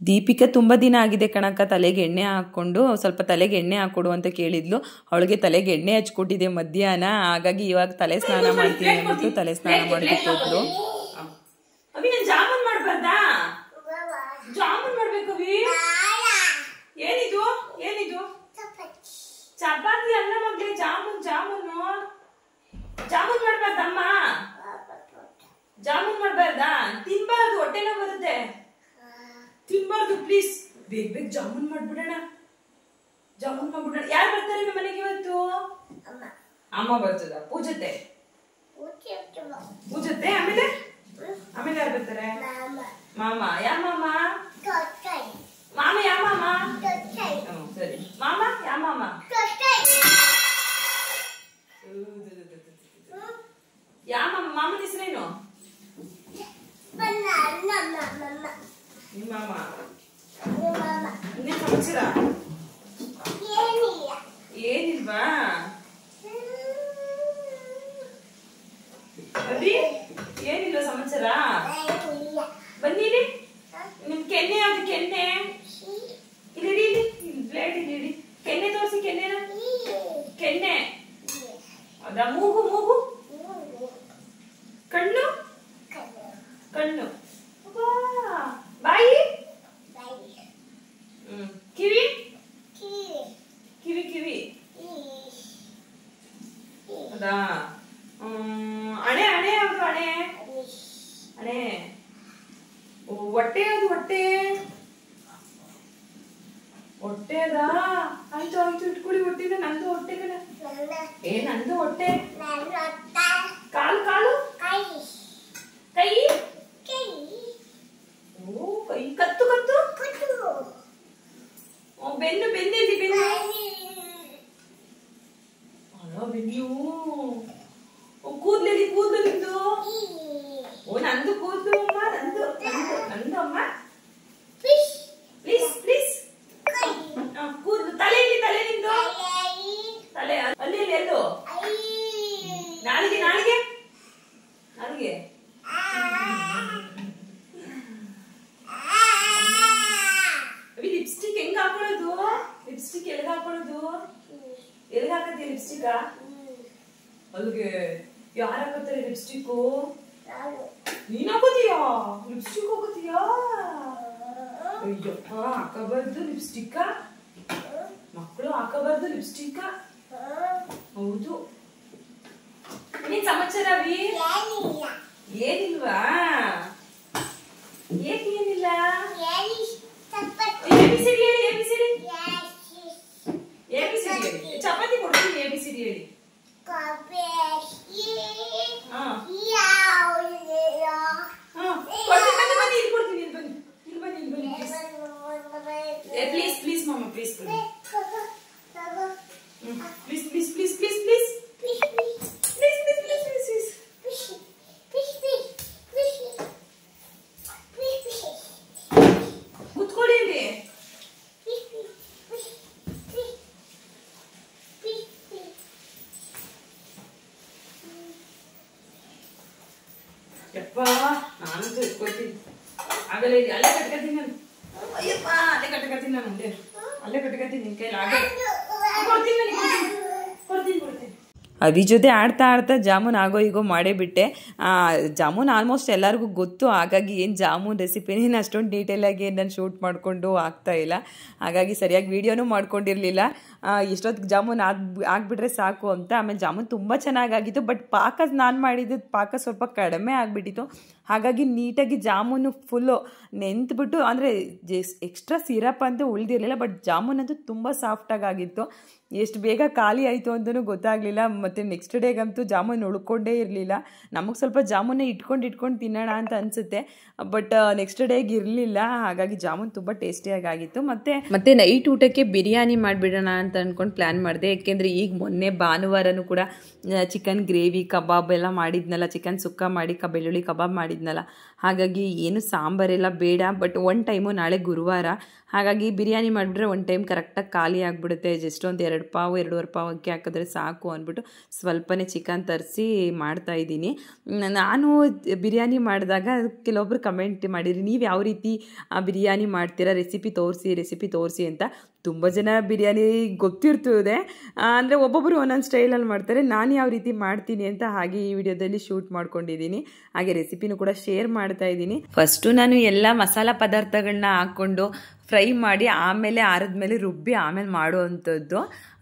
Speaker 1: ದೀಪಿಕಾ ತುಂಬ ದಿನ ಆಗಿದೆ ಕಣಕ್ಕ ತಲೆಗೆ ಎಣ್ಣೆ ಹಾಕ್ಕೊಂಡು, ಸ್ವಲ್ಪ ತಲೆಗೆ ಎಣ್ಣೆ ಹಾಕ್ಕೊಡು ಅಂತ ಕೇಳಿದ್ಲು. ಅವಳಿಗೆ ತಲೆಗೆ ಎಣ್ಣೆ ಹಚ್ಕೊಟ್ಟಿದ್ದೆ ಮಧ್ಯಾಹ್ನ, ಹಾಗಾಗಿ ಇವಾಗ ತಲೆ ಸ್ನಾನ ಮಾಡ್ತೀನಿ ಅಂದ್ಬಿಟ್ಟು ತಲೆ ಸ್ನಾನ ಮಾಡ್ಬಿಟ್ಟು ಹೋಗ್ಲು. ಅವಿ ನಾನು ಜಾಮೂನ್ ಮಾಡ್ಬಾರ್ದಾ? ಜಾಮೂನ್ ಮಾಡ್ಬೇಕು ಅವಿ. ಏನಿದು ಏನಿದು? ಚಪಾತಿ ಅಲ್ಲ ಮಗ್ಳೆ, ಜಾಮೂನ್ ಜಾಮೂನ್ ಮಾಡ್ಬಾರ್ದಮ್ಮ, ಜಾಮೂನ್ ಮಾಡ್ಬಾರ್ದಾ? ತಿನ್ಬಾರ್ದು, ಹೊಟ್ಟೆ ನೋವು ಬರುತ್ತೆ, ತಿನ್ಬಾರ್ದು ಪ್ಲೀಸ್. ಬೇಗ ಜಾಮೂನ್ ಮಾಡ್ಬಿಡೋಣ, ಜಾಮೂನ್ ಮಾಡ್ಬಿಡೋಣ. ಯಾರು ಬರ್ತಾರೆ ನಿಮ್ಮ ಮನೆಗೆ ಇವತ್ತು? ಅಮ್ಮ ಬರ್ತದ? ಪೂಜತೆ ಆಮೇಲೆ ಯಾರು ಬರ್ತಾರೆ? ಮಾಮ. ಯಾವ ಮಾಮ? ಮಾಮ ಯಾವ ಮಾಮ? ಸರಿ, ಮಾಮ ಯಾವ ಮಾಮ? ಯಾವ ಮಾಮ? ಮಾಮನ ಹೆಸರೇನು? ನಿಮ್ಮ ಮಾಮ. ಇನ್ನೇನು ಸಮಾಚಾರ? ಏನಿಲ್ವಾ ಅಭಿ? ಏನಿಲ್ಲ ಸಮಾಚಾರ? ಬನ್ನಿರಿ. ನಿಮ್ ಕೆನ್ನೆ ಯಾವ್ದು? ಕೆನ್ನೆ ಇಲ್ಲಿ ಪ್ಲೇಟ್ ಇಲ್ಲಿ. ಕೆನ್ನೆ ತೋರಿಸಿ, ಕೆನ್ನೆನ. ಕೆನ್ನೆ ಅದಾ? ಮೂಗು ಕಣ್ಣು ಬಾಯಿ ಕಿವಿ ಅದಾ? ಅಣೆ ಯಾವ್ದು? ಅಣೆ. ಹೊಟ್ಟೆ ಯಾವ್ದು? ಹೊಟ್ಟೆ ಅದಾ? ಆಯ್ತು ಇಟ್ಕೊಳ್ಳಿ ಹೊಟ್ಟೆನ. ನಂದು ಹೊಟ್ಟೆ ಕಣ. ನಂದು ಹೊಟ್ಟೆ. ಕಾಲು ಕೈ ಕತ್ತು ಬೆನ್ನು ಕೂದಲು ನಿಂದು. ನಂದು ಕೂದಲು ಅಮ್ಮ, ನಂದು ಅಮ್ಮ. ಪ್ಲೀಸ್ ಕೂದಲು. ತಲೆ ನಿಂದು. ತಲೆ ಅಲ್ಲಿ ಎಲ್ಲೋ? ನಾಲಿಗೆ ಲಿಪ್ಸ್ಟಿಕ್ ಹೆಂಗ್ ಹಾಕೊಳ್ಳೋದು? ಲಿಪ್ಸ್ಟಿಕ್ ಎಲ್ಗ ಹಾಕೊಳ್ಳೋದು? ಎಲ್ಗ ಹಾಕತ್ತೀಯ ಲಿಪ್ಸ್ಟಿಕ್? ಅಲ್ಲಿಗೆ ಯಾರು ಹಾಕತ್ತಾರೆ ಲಿಪ್ಸ್ಟಿಕ್? ನೀನ್ ಹಾಕೋತೀಯಾ ಲಿಪ್ಸ್ಟಿಕ್? ಹಾಕೋತೀಯಾ? ಅಯ್ಯಪ್ಪ, ಹಾಕಬಾರ್ದು ಲಿಪ್ಸ್ಟಿಕ್. ಮಕ್ಕಳು ಹಾಕಬಾರ್ದು ಲಿಪ್ಸ್ಟಿಕ್. ಹೌದು. ನೀನ್ ಸಮಾಚಾರ ಅವಿ? ಏನಿಲ್ವಾ? ಏನಿಲ್ಲ. ABCD ಹೇಳಿ. ಚಪಾತಿ ಕೊಡ್ತೀನಿ, ABCD ಹೇಳಿ. ಪ್ಲೀಸ್ ಮಾಮ, ಪ್ಲೀಸ್ ಕುತ್ಕೊಳ್ಳಿ ಇಲ್ಲಿ. ಆಗಲೇ ಇಲ್ಲ, ಅಲ್ಲೇ ಕಟ್ಕೊತೀನಿ ನಾನು. ಅಯ್ಯಪ್ಪ, ಅಲ್ಲೇ ಕಟ್ಕೊತೀನಿ ನಾನು, ಅಲ್ಲೇ ಕಟ್ಕೊತೀನಿ. ನಿನ್ ಕೈಲಿ ಆಗಲ್ಲ. ಕೊಡ್ತೀನಿ. ಅವಿ ಜೊತೆ ಆಡ್ತಾ ಆಡ್ತಾ ಜಾಮೂನ್ ಆಗೋ ಈಗೋ ಮಾಡೇ ಬಿಟ್ಟೆ. ಜಾಮೂನ್ ಆಲ್ಮೋಸ್ಟ್ ಎಲ್ಲರಿಗೂ ಗೊತ್ತು, ಹಾಗಾಗಿ ಏನು ಜಾಮೂನ್ ರೆಸಿಪಿನೇನು ಅಷ್ಟೊಂದು ಡೀಟೇಲಾಗಿ ನಾನು ಶೂಟ್ ಮಾಡಿಕೊಂಡು ಆಗ್ತಾ ಇಲ್ಲ. ಹಾಗಾಗಿ ಸರಿಯಾಗಿ ವೀಡಿಯೋನೂ ಮಾಡ್ಕೊಂಡಿರಲಿಲ್ಲ. ಎಷ್ಟೊತ್ತಿಗೆ ಜಾಮೂನ್ ಆಗಿಬಿಟ್ರೆ ಸಾಕು ಅಂತ. ಆಮೇಲೆ ಜಾಮೂನ್ ತುಂಬ ಚೆನ್ನಾಗಾಗಿತ್ತು. ಬಟ್ ನಾನು ಮಾಡಿದ್ದು ಪಾಕ ಸ್ವಲ್ಪ ಕಡಿಮೆ ಆಗಿಬಿಟ್ಟಿತ್ತು. ಹಾಗಾಗಿ ನೀಟಾಗಿ ಜಾಮೂನು ಫುಲ್ಲು ನೆಂತ್ಬಿಟ್ಟು, ಅಂದರೆ ಎಕ್ಸ್ಟ್ರಾ ಸಿರಪ್ ಅಂತೂ ಉಳಿದಿರಲಿಲ್ಲ. ಬಟ್ ಜಾಮೂನ್ ಅಂತೂ ತುಂಬ ಸಾಫ್ಟಾಗಿ ಆಗಿತ್ತು. ಎಷ್ಟು ಬೇಗ ಖಾಲಿ ಆಯಿತು ಅಂತಲೂ ಗೊತ್ತಾಗಲಿಲ್ಲ. ಮತ್ತು ನೆಕ್ಸ್ಟ್ ಡೇಗಂತೂ ಜಾಮೂನ್ ಉಳ್ಕೊಂಡೇ ಇರಲಿಲ್ಲ. ನಮಗೆ ಸ್ವಲ್ಪ ಜಾಮೂನೇ ಇಟ್ಕೊಂಡು ತಿನ್ನೋಣ ಅಂತ ಅನಿಸುತ್ತೆ. ಬಟ್ ನೆಕ್ಸ್ಟ್ ಡೇಗೆ ಇರಲಿಲ್ಲ. ಹಾಗಾಗಿ ಜಾಮೂನ್ ತುಂಬ ಟೇಸ್ಟಿಯಾಗಿತ್ತು. ಮತ್ತು ನೈಟ್ ಊಟಕ್ಕೆ ಬಿರಿಯಾನಿ ಮಾಡಿಬಿಡೋಣ ಅಂತ ಅಂದ್ಕೊಂಡು ಪ್ಲ್ಯಾನ್ ಮಾಡಿದೆ. ಏಕೆಂದರೆ ಈಗ ಮೊನ್ನೆ ಭಾನುವಾರನೂ ಕೂಡ ಚಿಕನ್ ಗ್ರೇವಿ ಕಬಾಬ್ ಎಲ್ಲ ಮಾಡಿದ್ನಲ್ಲ, ಚಿಕನ್ ಸುಕ್ಕ ಮಾಡಿ ಬೆಳ್ಳುಳ್ಳಿ ಕಬಾಬ್ ಮಾಡಿದ್ನಲ್ಲ. ಹಾಗಾಗಿ ಏನು ಸಾಂಬಾರೆಲ್ಲ ಬೇಡ. ಬಟ್ ಒನ್ ಟೈಮು ನಾಳೆ ಗುರುವಾರ, ಹಾಗಾಗಿ ಬಿರಿಯಾನಿ ಮಾಡಿಬಿಟ್ರೆ ಒನ್ ಟೈಮ್ ಕರೆಕ್ಟಾಗಿ ಖಾಲಿ ಆಗಿಬಿಡುತ್ತೆ. ಜಸ್ಟ್ ಒಂದು 2 ಪಾವು 2.5 ಪಾವು ಅಕ್ಕಿ ಹಾಕಿದ್ರೆ ಸಾಕು ಅಂದ್ಬಿಟ್ಟು ಸ್ವಲ್ಪನೇ ಚಿಕನ್ ತರಿಸಿ ಮಾಡ್ತಾಯಿದ್ದೀನಿ. ನಾನು ಬಿರಿಯಾನಿ ಮಾಡಿದಾಗ ಕೆಲವೊಬ್ರು ಕಮೆಂಟ್ ಮಾಡಿರಿ, ನೀವು ಯಾವ ರೀತಿ ಬಿರಿಯಾನಿ ಮಾಡ್ತೀರಾ, ರೆಸಿಪಿ ತೋರಿಸಿ ಅಂತ. ತುಂಬ ಜನ ಬಿರಿಯಾನಿ ಗೊತ್ತಿರ್ತದೆ, ಅಂದರೆ ಒಬ್ಬೊಬ್ಬರು ಒಂದೊಂದು ಸ್ಟೈಲಲ್ಲಿ ಮಾಡ್ತಾರೆ. ನಾನು ಯಾವ ರೀತಿ ಮಾಡ್ತೀನಿ ಅಂತ ಹಾಗೆ ಈ ವಿಡಿಯೋದಲ್ಲಿ ಶೂಟ್ ಮಾಡ್ಕೊಂಡಿದ್ದೀನಿ. ಹಾಗೆ ರೆಸಿಪಿನೂ ಕೂಡ ಶೇರ್ ಮಾಡ್ತಾ ಇದ್ದೀನಿ. ಫಸ್ಟು ನಾನು ಎಲ್ಲ ಮಸಾಲ ಪದಾರ್ಥಗಳನ್ನ ಹಾಕ್ಕೊಂಡು ಫ್ರೈ ಮಾಡಿ ಆಮೇಲೆ ಆರಿದ್ಮೇಲೆ ರುಬ್ಬಿ ಆಮೇಲೆ ಮಾಡುವಂಥದ್ದು.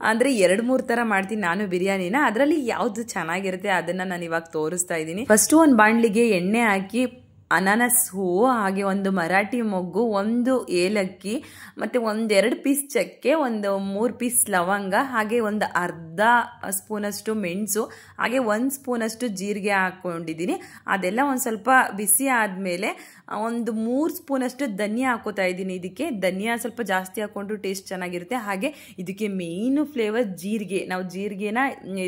Speaker 1: ಅಂದರೆ 2-3 ಥರ ಮಾಡ್ತೀನಿ ನಾನು ಬಿರಿಯಾನಿನ. ಅದರಲ್ಲಿ ಯಾವುದು ಚೆನ್ನಾಗಿರುತ್ತೆ ಅದನ್ನು ನಾನು ಇವಾಗ ತೋರಿಸ್ತಾ ಇದ್ದೀನಿ. ಫಸ್ಟು ಒಂದು ಬಾಣಲಿಗೆ ಎಣ್ಣೆ ಹಾಕಿ ಅನಾನಸ್ ಹೂವು, ಹಾಗೆ ಒಂದು ಮರಾಠಿ ಮೊಗ್ಗು, 1 ಏಲಕ್ಕಿ, ಮತ್ತು 1-2 ಪೀಸ್ ಚಕ್ಕೆ, 3 ಪೀಸ್ ಲವಂಗ, ಹಾಗೆ ಒಂದು ಅರ್ಧ ಸ್ಪೂನಷ್ಟು ಮೆಣಸು, ಹಾಗೆ 1 ಸ್ಪೂನಷ್ಟು ಜೀರಿಗೆ ಹಾಕ್ಕೊಂಡಿದ್ದೀನಿ. ಅದೆಲ್ಲ ಒಂದು ಸ್ವಲ್ಪ ಬಿಸಿ ಆದಮೇಲೆ 3 ಸ್ಪೂನಷ್ಟು ಧನಿಯಾ ಹಾಕೋತಾ ಇದ್ದೀನಿ. ಇದಕ್ಕೆ ಧನಿಯಾ ಸ್ವಲ್ಪ ಜಾಸ್ತಿ ಹಾಕ್ಕೊಂಡು ಟೇಸ್ಟ್ ಚೆನ್ನಾಗಿರುತ್ತೆ. ಹಾಗೆ ಇದಕ್ಕೆ ಮೇಯ್ನು ಫ್ಲೇವರ್ ಜೀರಿಗೆ. ನಾವು ಜೀರಿಗೆನ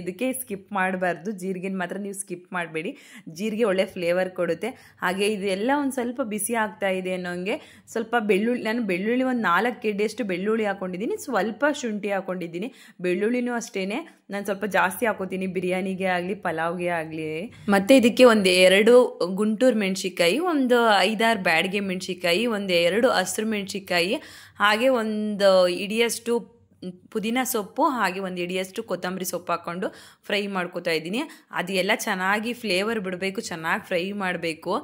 Speaker 1: ಇದಕ್ಕೆ ಸ್ಕಿಪ್ ಮಾಡಬಾರ್ದು. ಜೀರಿಗೆನ ಮಾತ್ರ ನೀವು ಸ್ಕಿಪ್ ಮಾಡಬೇಡಿ, ಜೀರಿಗೆ ಒಳ್ಳೆ ಫ್ಲೇವರ್ ಕೊಡುತ್ತೆ. ಹಾಗೆ ಇದೆಲ್ಲ ಒಂದು ಸ್ವಲ್ಪ ಬಿಸಿ ಆಗ್ತಾ ಇದೆ ಅನ್ನೋಂಗೆ ಸ್ವಲ್ಪ ಬೆಳ್ಳುಳ್ಳಿ, ನಾನು ಬೆಳ್ಳುಳ್ಳಿ ಒಂದು 4 ಗೆಡ್ಡೆಯಷ್ಟು ಬೆಳ್ಳುಳ್ಳಿ ಹಾಕೊಂಡಿದ್ದೀನಿ, ಸ್ವಲ್ಪ ಶುಂಠಿ ಹಾಕೊಂಡಿದ್ದೀನಿ. ಬೆಳ್ಳುಳ್ಳಿನೂ ಅಷ್ಟೇ ನಾನು ಸ್ವಲ್ಪ ಜಾಸ್ತಿ ಹಾಕೋತೀನಿ, ಬಿರಿಯಾನಿಗೆ ಆಗಲಿ ಪಲಾವ್ಗೆ ಆಗಲಿ. ಮತ್ತು ಇದಕ್ಕೆ 2 ಗುಂಟೂರು ಮೆಣಸಿಕಾಯಿ, 5-6 ಬ್ಯಾಡಗೆ ಮೆಣಸಿಕಾಯಿ, 2 ಹಸಿರು ಮೆಣಸಿಕಾಯಿ, ಹಾಗೆ 1 ಇಡಿಯಷ್ಟು ಪುದೀನ ಸೊಪ್ಪು, ಹಾಗೆ 1 ಇಡಿಯಷ್ಟು ಕೊತ್ತಂಬರಿ ಸೊಪ್ಪು ಹಾಕ್ಕೊಂಡು ಫ್ರೈ ಮಾಡ್ಕೊತಾ ಇದ್ದೀನಿ. ಅದು ಎಲ್ಲ ಚೆನ್ನಾಗಿ ಫ್ಲೇವರ್ ಬಿಡಬೇಕು, ಚೆನ್ನಾಗಿ ಫ್ರೈ ಮಾಡಬೇಕು.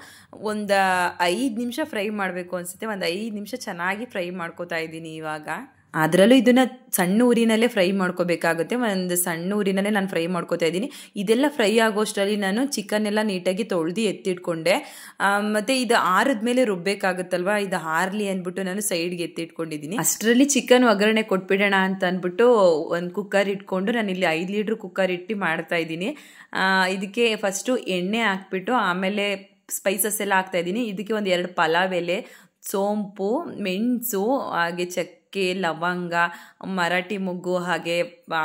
Speaker 1: 5 ನಿಮಿಷ ಫ್ರೈ ಮಾಡಬೇಕು ಅನಿಸುತ್ತೆ. 5 ನಿಮಿಷ ಚೆನ್ನಾಗಿ ಫ್ರೈ ಮಾಡ್ಕೊತಾ ಇದ್ದೀನಿ ಇವಾಗ. ಅದರಲ್ಲೂ ಇದನ್ನು ಸಣ್ಣ ಉರಿನಲ್ಲೇ ಫ್ರೈ ಮಾಡ್ಕೋಬೇಕಾಗುತ್ತೆ. ಒಂದು ಸಣ್ಣ ಉರಿನಲ್ಲೇ ನಾನು ಫ್ರೈ ಮಾಡ್ಕೋತಾ ಇದ್ದೀನಿ. ಇದೆಲ್ಲ ಫ್ರೈ ಆಗೋಷ್ಟರಲ್ಲಿ ನಾನು ಚಿಕನ್ ಎಲ್ಲ ನೀಟಾಗಿ ತೊಳೆದು ಎತ್ತಿಟ್ಕೊಂಡೆ. ಮತ್ತು ಇದು ಆರಿದ್ಮೇಲೆ ರುಬ್ಬೇಕಾಗುತ್ತಲ್ವ, ಇದು ಆರಲಿ ಅಂದ್ಬಿಟ್ಟು ನಾನು ಸೈಡ್ಗೆ ಎತ್ತಿಟ್ಕೊಂಡಿದ್ದೀನಿ. ಅಷ್ಟರಲ್ಲಿ ಚಿಕನ್ ಒಗ್ಗರಣೆ ಕೊಟ್ಬಿಡೋಣ ಅಂತ ಅಂದ್ಬಿಟ್ಟು ಒಂದು ಕುಕ್ಕರ್ ಇಟ್ಕೊಂಡು ನಾನು ಇಲ್ಲಿ 5 ಲೀಟ್ರ್ ಕುಕ್ಕರ್ ಇಟ್ಟು ಮಾಡ್ತಾ ಇದ್ದೀನಿ. ಇದಕ್ಕೆ ಫಸ್ಟು ಎಣ್ಣೆ ಹಾಕ್ಬಿಟ್ಟು ಆಮೇಲೆ ಸ್ಪೈಸಸ್ ಎಲ್ಲ ಹಾಕ್ತಾಯಿದ್ದೀನಿ. ಇದಕ್ಕೆ 2 ಪಲಾವ್ ಎಲೆ, ಸೋಂಪು, ಮೆಣಸು, ಹಾಗೆ ಚಕ್ಕೆ, ಲವಂಗ, ಮರಾಠಿ ಮೊಗ್ಗು, ಹಾಗೆ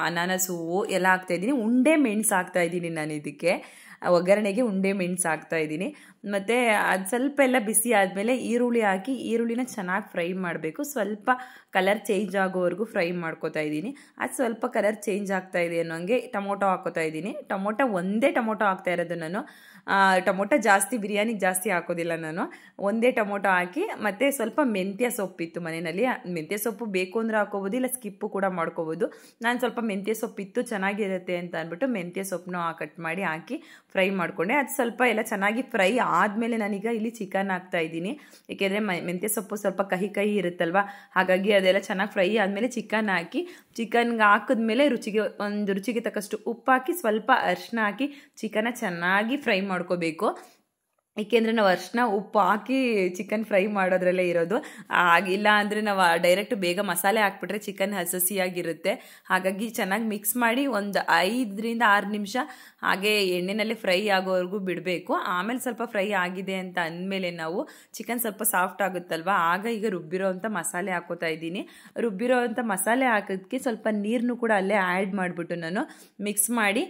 Speaker 1: ಅನಾನಸ್ ಹೂವು ಎಲ್ಲ ಹಾಕ್ತಾಯಿದ್ದೀನಿ. ಉಂಡೆ ಮೆಣಸು ಹಾಕ್ತಾಯಿದ್ದೀನಿ ನಾನು ಇದಕ್ಕೆ ಒಗ್ಗರಣೆಗೆ. ಉಂಡೆ ಮೆಣಸು ಹಾಕ್ತಾಯಿದ್ದೀನಿ. ಮತ್ತು ಅದು ಸ್ವಲ್ಪ ಎಲ್ಲ ಬಿಸಿ ಆದಮೇಲೆ ಈರುಳ್ಳಿ ಹಾಕಿ ಈರುಳ್ಳಿನ ಚೆನ್ನಾಗಿ ಫ್ರೈ ಮಾಡಬೇಕು. ಸ್ವಲ್ಪ ಕಲರ್ ಚೇಂಜ್ ಆಗೋವರೆಗೂ ಫ್ರೈ ಮಾಡ್ಕೋತಾ ಇದ್ದೀನಿ. ಅದು ಸ್ವಲ್ಪ ಕಲರ್ ಚೇಂಜ್ ಆಗ್ತಾ ಇದೆ ಅನ್ನೋಂಗೆ ಟೊಮೊಟೊ ಹಾಕೋತಾ ಇದ್ದೀನಿ. ಒಂದೇ ಟೊಮೊಟೊ ಹಾಕ್ತಾ ಇರೋದು ನಾನು. ಟೊಮೊಟೊ ಜಾಸ್ತಿ ಬಿರಿಯಾನಿಗೆ ಜಾಸ್ತಿ ಹಾಕೋದಿಲ್ಲ ನಾನು. ಒಂದೇ ಟೊಮೊಟೊ ಹಾಕಿ, ಮತ್ತು ಸ್ವಲ್ಪ ಮೆಂತ್ಯ ಸೊಪ್ಪಿತ್ತು ಮನೆಯಲ್ಲಿ. ಮೆಂತ್ಯ ಸೊಪ್ಪು ಬೇಕು ಅಂದರೆ ಹಾಕೋಬೋದು, ಇಲ್ಲ ಸ್ಕಿಪ್ಪು ಕೂಡ ಮಾಡ್ಕೋಬೋದು. ನಾನು ಸ್ವಲ್ಪ ಮೆಂತ್ಯ ಸೊಪ್ಪಿತ್ತು ಚೆನ್ನಾಗಿರುತ್ತೆ ಅಂತ ಅಂದ್ಬಿಟ್ಟು ಮೆಂತ್ಯ ಸೊಪ್ಪನ್ನು ಕಟ್ ಮಾಡಿ ಹಾಕಿ ಫ್ರೈ ಮಾಡಿಕೊಂಡೆ. ಅದು ಸ್ವಲ್ಪ ಎಲ್ಲ ಚೆನ್ನಾಗಿ ಫ್ರೈ ಆದಮೇಲೆ ನಾನೀಗ ಇಲ್ಲಿ ಚಿಕನ್ ಹಾಕ್ತಾ ಇದ್ದೀನಿ. ಏಕೆಂದರೆ ಮೆಂತ್ಯ ಸೊಪ್ಪು ಸ್ವಲ್ಪ ಕಹಿ ಇರುತ್ತಲ್ವ, ಹಾಗಾಗಿ ಅದೆಲ್ಲ ಚೆನ್ನಾಗಿ ಫ್ರೈ ಆದಮೇಲೆ ಚಿಕನ್ ಹಾಕಿ, ಚಿಕನ್ಗೆ ಹಾಕಿದ್ಮೇಲೆ ರುಚಿಗೆ ತಕ್ಕಷ್ಟು ಉಪ್ಪು ಹಾಕಿ, ಸ್ವಲ್ಪ ಅರಿಶಿನ ಹಾಕಿ ಚಿಕನ್ನ ಚೆನ್ನಾಗಿ ಫ್ರೈ ಮಾಡ್ಕೋಬೇಕು. ಏಕೆಂದರೆ ನಾವು ಅರಿಶಿನ ಉಪ್ಪು ಹಾಕಿ ಚಿಕನ್ ಫ್ರೈ ಮಾಡೋದ್ರಲ್ಲೇ ಇರೋದು. ಆಗಿಲ್ಲ ಅಂದರೆ ನಾವು ಡೈರೆಕ್ಟ್ ಬೇಗ ಮಸಾಲೆ ಹಾಕ್ಬಿಟ್ರೆ ಚಿಕನ್ ಹಸಿಯಾಗಿರುತ್ತೆ. ಹಾಗಾಗಿ ಚೆನ್ನಾಗಿ ಮಿಕ್ಸ್ ಮಾಡಿ 5-6 ನಿಮಿಷ ಹಾಗೆ ಎಣ್ಣೆನಲ್ಲೇ ಫ್ರೈ ಆಗೋವರೆಗೂ ಬಿಡಬೇಕು. ಆಮೇಲೆ ಸ್ವಲ್ಪ ಫ್ರೈ ಆಗಿದೆ ಅಂತ ಅಂದಮೇಲೆ ನಾವು ಚಿಕನ್ ಸ್ವಲ್ಪ ಸಾಫ್ಟ್ ಆಗುತ್ತಲ್ವ, ಆಗ ಈಗ ರುಬ್ಬಿರೋವಂಥ ಮಸಾಲೆ ಹಾಕೋತಾ ಇದ್ದೀನಿ. ರುಬ್ಬಿರೋವಂಥ ಮಸಾಲೆ ಹಾಕೋದಕ್ಕೆ ಸ್ವಲ್ಪ ನೀರನ್ನು ಕೂಡ ಅಲ್ಲೇ ಆ್ಯಡ್ ಮಾಡಿಬಿಟ್ಟು ನಾನು ಮಿಕ್ಸ್ ಮಾಡಿ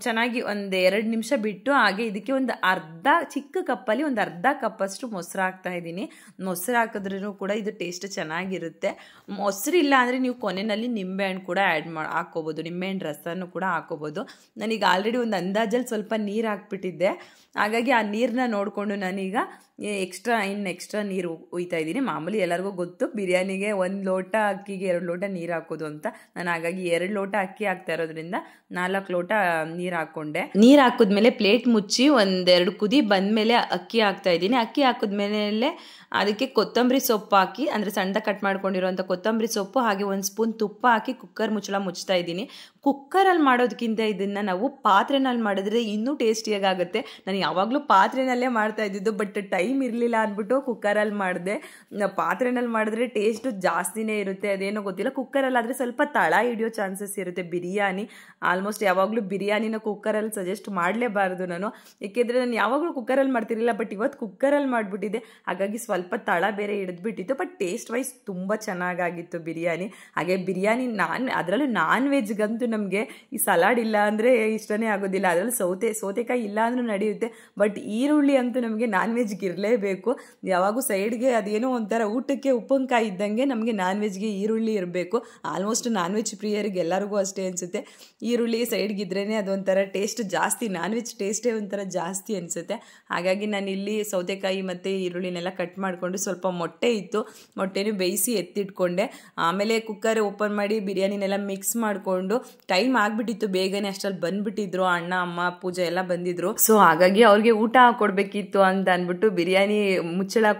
Speaker 1: ಚೆನ್ನಾಗಿ 2 ನಿಮಿಷ ಬಿಟ್ಟು, ಹಾಗೆ ಇದಕ್ಕೆ ಚಿಕ್ಕ ಕಪ್ಪಲ್ಲಿ ಅರ್ಧ ಕಪ್ಪಷ್ಟು ಮೊಸರು ಹಾಕ್ತಾ ಇದ್ದೀನಿ. ಮೊಸರು ಹಾಕಿದ್ರೂ ಕೂಡ ಇದು ಟೇಸ್ಟ್ ಚೆನ್ನಾಗಿರುತ್ತೆ. ಮೊಸರು ಇಲ್ಲ ಅಂದರೆ ನೀವು ಕೊನೆಯಲ್ಲಿ ನಿಂಬೆಹಣ್ಣು ಕೂಡ ಹಾಕ್ಕೋಬೋದು, ನಿಂಬೆಹಣ್ಣು ರಸನೂ ಕೂಡ ಹಾಕ್ಕೋಬೋದು. ನಾನೀಗ ಆಲ್ರೆಡಿ ಒಂದು ಅಂದಾಜಲ್ಲಿ ಸ್ವಲ್ಪ ನೀರು ಹಾಕ್ಬಿಟ್ಟಿದ್ದೆ. ಹಾಗಾಗಿ ಆ ನೀರನ್ನ ನೋಡಿಕೊಂಡು ನಾನೀಗ ಎಕ್ಸ್ಟ್ರಾ ನೀರು ಉಯ್ತಾ ಇದ್ದೀನಿ. ಮಾಮೂಲಿ ಎಲ್ಲರಿಗೂ ಗೊತ್ತು ಬಿರಿಯಾನಿಗೆ 1 ಲೋಟ ಅಕ್ಕಿಗೆ 2 ಲೋಟ ನೀರು ಹಾಕೋದು ಅಂತ. ನಾನು ಹಾಗಾಗಿ 2 ಲೋಟ ಅಕ್ಕಿ ಹಾಕ್ತಾ ಇರೋದ್ರಿಂದ 4 ಲೋಟ ನೀರು ಹಾಕ್ಕೊಂಡೆ. ನೀರು ಹಾಕಿದ್ಮೇಲೆ ಪ್ಲೇಟ್ ಮುಚ್ಚಿ 1-2 ಕುದಿ ಬಂದಮೇಲೆ ಅಕ್ಕಿ ಹಾಕ್ತಾ ಇದ್ದೀನಿ. ಅಕ್ಕಿ ಹಾಕಿದ್ಮೇಲೆ ಅದಕ್ಕೆ ಕೊತ್ತಂಬರಿ ಸೊಪ್ಪು ಹಾಕಿ, ಅಂದರೆ ಸಣ್ಣ ಕಟ್ ಮಾಡ್ಕೊಂಡಿರೋಂಥ ಕೊತ್ತಂಬರಿ ಸೊಪ್ಪು, ಹಾಗೆ 1 ಸ್ಪೂನ್ ತುಪ್ಪ ಹಾಕಿ ಕುಕ್ಕರ್ ಮುಚ್ಚಳ ಮುಚ್ತಾ ಇದ್ದೀನಿ. ಕುಕ್ಕರಲ್ಲಿ ಮಾಡೋದಕ್ಕಿಂತ ಇದನ್ನು ನಾವು ಪಾತ್ರೆನಲ್ಲಿ ಮಾಡಿದ್ರೆ ಇನ್ನೂ ಟೇಸ್ಟಿಯಾಗಿ ಆಗುತ್ತೆ. ನಾನು ಯಾವಾಗಲೂ ಪಾತ್ರೆನಲ್ಲೇ ಮಾಡ್ತಾ ಇದ್ದಿದ್ದು, ಬಟ್ ಟೈಮ್ ಇರಲಿಲ್ಲ ಅಂದ್ಬಿಟ್ಟು ಕುಕ್ಕರಲ್ಲಿ ಮಾಡಿದೆ. ಪಾತ್ರೆನಲ್ಲಿ ಮಾಡಿದ್ರೆ ಟೇಸ್ಟು ಜಾಸ್ತಿನೇ ಇರುತ್ತೆ, ಅದೇನೋ ಗೊತ್ತಿಲ್ಲ. ಕುಕ್ಕರಲ್ಲಾದರೆ ಸ್ವಲ್ಪ ತಳ ಹಿಡಿಯೋ ಚಾನ್ಸಸ್ ಇರುತ್ತೆ ಬಿರಿಯಾನಿ. ಆಲ್ಮೋಸ್ಟ್ ಯಾವಾಗಲೂ ಬಿರಿಯಾನಿನ ಕುಕ್ಕರಲ್ಲಿ ಸಜೆಸ್ಟ್ ಮಾಡಲೇಬಾರ್ದು ನಾನು, ಏಕೆಂದರೆ ನಾನು ಯಾವಾಗಲೂ ಕುಕ್ಕರಲ್ಲಿ ಮಾಡ್ತಿರಲಿಲ್ಲ, ಬಟ್ ಇವತ್ತು ಕುಕ್ಕರಲ್ಲಿ ಮಾಡಿಬಿಟ್ಟಿದ್ದೆ. ಹಾಗಾಗಿ ಸ್ವಲ್ಪ ತಳ ಬೇರೆ ಹಿಡಿದ್ಬಿಟ್ಟಿತ್ತು, ಬಟ್ ಟೇಸ್ಟ್ ವೈಸ್ ತುಂಬ ಚೆನ್ನಾಗಾಗಿತ್ತು ಬಿರಿಯಾನಿ. ಹಾಗೆ ಬಿರಿಯಾನಿ ಅದರಲ್ಲೂ ನಾನ್ ವೆಜ್ಗಂತೂ ನಮಗೆ ಈ ಸಲಾಡ್ ಇಲ್ಲ ಅಂದರೆ ಇಷ್ಟನೇ ಆಗೋದಿಲ್ಲ. ಅದರಲ್ಲೂ ಸೌತೆಕಾಯಿ ಇಲ್ಲ ಅಂದ್ರೂ ನಡೆಯುತ್ತೆ, ಬಟ್ ಈರುಳ್ಳಿ ಅಂತೂ ನಮಗೆ ನಾನ್ ವೆಜ್ಗೆ ಇರಲೇಬೇಕು. ಯಾವಾಗೂ ಸೈಡ್ಗೆ ಅದೇನೋ ಒಂಥರ ಊಟಕ್ಕೆ ಉಪ್ಪಿನಕಾಯಿ ಇದ್ದಂಗೆ ನಮಗೆ ನಾನ್ ವೆಜ್ಗೆ ಈರುಳ್ಳಿ ಇರಬೇಕು. ಆಲ್ಮೋಸ್ಟ್ ನಾನ್ ವೆಜ್ ಪ್ರಿಯರಿಗೆ ಎಲ್ಲರಿಗೂ ಅಷ್ಟೇ ಅನಿಸುತ್ತೆ. ಈರುಳ್ಳಿ ಸೈಡ್ಗಿದ್ರೇ ಅದೊಂಥರ ಟೇಸ್ಟ್ ಜಾಸ್ತಿ, ನಾನ್ ವೆಜ್ ಟೇಸ್ಟೇ ಒಂಥರ ಜಾಸ್ತಿ ಅನಿಸುತ್ತೆ. ಹಾಗಾಗಿ ನಾನು ಇಲ್ಲಿ ಸೌತೆಕಾಯಿ ಮತ್ತು ಈರುಳ್ಳಿನೆಲ್ಲ ಕಟ್ ಮಾಡಿಕೊಂಡು, ಸ್ವಲ್ಪ ಮೊಟ್ಟೆ ಇತ್ತು, ಮೊಟ್ಟೆನೂ ಬೇಯಿಸಿ ಎತ್ತಿಟ್ಕೊಂಡೆ. ಆಮೇಲೆ ಕುಕ್ಕರ್ ಓಪನ್ ಮಾಡಿ ಬಿರಿಯಾನಿನೆಲ್ಲ ಮಿಕ್ಸ್ ಮಾಡಿಕೊಂಡು, ಟೈಮ್ ಆಗಿಬಿಟ್ಟಿತ್ತು ಬೇಗನೆ, ಅಷ್ಟರಲ್ಲಿ ಬಂದುಬಿಟ್ಟಿದ್ರು ಅಣ್ಣ ಅಮ್ಮ ಪೂಜೆ ಎಲ್ಲ ಬಂದಿದ್ರು. ಸೊ ಹಾಗಾಗಿ ಅವ್ರಿಗೆ ಊಟ ಕೊಡಬೇಕಿತ್ತು ಅಂತ ಅಂದ್ಬಿಟ್ಟು ಬಿರಿಯಾನಿ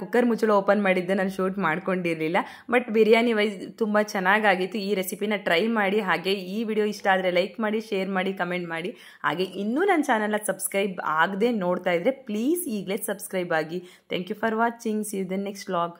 Speaker 1: ಕುಕ್ಕರ್ ಮುಚ್ಚಳ ಓಪನ್ ಮಾಡಿದ್ದೆ. ನಾನು ಶೂಟ್ ಮಾಡ್ಕೊಂಡಿರಲಿಲ್ಲ, ಬಟ್ ಬಿರಿಯಾನಿ ವೈಸ್ ತುಂಬ ಚೆನ್ನಾಗಾಗಿತ್ತು. ಈ ರೆಸಿಪಿನ ಟ್ರೈ ಮಾಡಿ. ಹಾಗೆ ಈ ವಿಡಿಯೋ ಇಷ್ಟ ಆದರೆ ಲೈಕ್ ಮಾಡಿ, ಶೇರ್ ಮಾಡಿ, ಕಮೆಂಟ್ ಮಾಡಿ. ಹಾಗೆ ಇನ್ನೂ ನನ್ನ ಚಾನಲ್ನ ಸಬ್ಸ್ಕ್ರೈಬ್ ಆಗದೆ ನೋಡ್ತಾ ಇದ್ರೆ ಪ್ಲೀಸ್ ಈಗಲೇ ಸಬ್ಸ್ಕ್ರೈಬ್ ಆಗಿ. Thank you for watching. See you the next vlog.